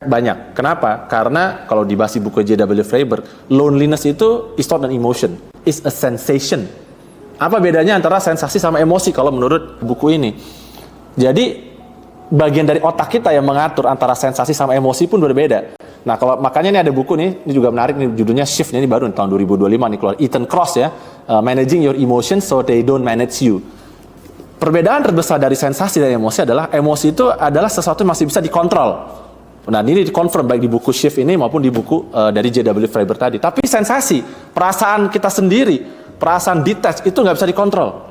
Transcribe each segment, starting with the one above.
Banyak. Kenapa? Karena kalau dibahas di buku J.W. Freiberg, loneliness itu is not an emotion, is a sensation. Apa bedanya antara sensasi sama emosi kalau menurut buku ini? Jadi bagian dari otak kita yang mengatur antara sensasi sama emosi pun berbeda. Nah, kalau makanya ini ada buku nih, ini juga menarik nih, judulnya Shift, ini baru tahun 2025 nih keluar, Ethan Kross ya, Managing Your Emotions So They Don't Manage You. Perbedaan terbesar dari sensasi dan emosi adalah emosi itu adalah sesuatu yang masih bisa dikontrol. Nah, ini dikonfirm baik di buku Shift ini maupun di buku dari J.W. Freiberg tadi. Tapi sensasi, perasaan kita sendiri, perasaan detach itu nggak bisa dikontrol.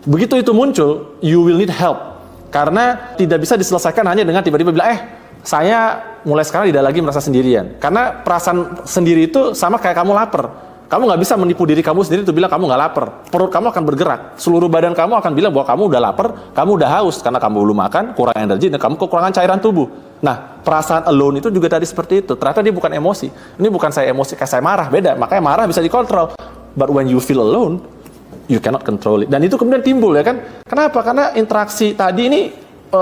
Begitu itu muncul, you will need help. Karena tidak bisa diselesaikan hanya dengan tiba-tiba bilang, saya mulai sekarang tidak lagi merasa sendirian. Karena perasaan sendiri itu sama kayak kamu lapar. Kamu nggak bisa menipu diri kamu sendiri untuk bilang kamu nggak lapar. Perut kamu akan bergerak. Seluruh badan kamu akan bilang bahwa kamu udah lapar, kamu udah haus. Karena kamu belum makan, kurang energi, dan kamu kekurangan cairan tubuh. Nah, perasaan alone itu juga tadi seperti itu. Ternyata dia bukan emosi. Ini bukan saya emosi, kayak saya marah, beda. Makanya marah bisa dikontrol. But when you feel alone, you cannot control it. Dan itu kemudian timbul ya kan. Kenapa? Karena interaksi tadi ini,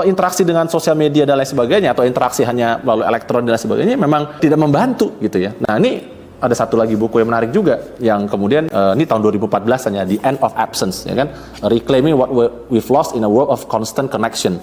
interaksi dengan sosial media dan lain sebagainya, atau interaksi hanya melalui elektron dan lain sebagainya, memang tidak membantu gitu ya. Nah, ini ada satu lagi buku yang menarik juga, yang kemudian ini tahun 2014 hanya, The End of Absence ya kan, Reclaiming What We've Lost in a World of Constant Connection.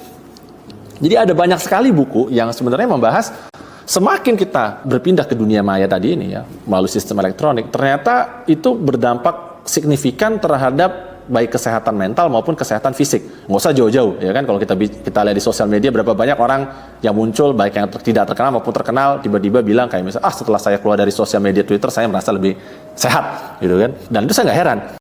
Jadi ada banyak sekali buku yang sebenarnya membahas semakin kita berpindah ke dunia maya tadi ini ya, melalui sistem elektronik, ternyata itu berdampak signifikan terhadap baik kesehatan mental maupun kesehatan fisik. Nggak usah jauh-jauh ya kan, kalau kita lihat di sosial media berapa banyak orang yang muncul, baik yang tidak terkenal maupun terkenal, tiba-tiba bilang kayak misalnya, setelah saya keluar dari sosial media Twitter saya merasa lebih sehat gitu kan. Dan itu saya nggak heran.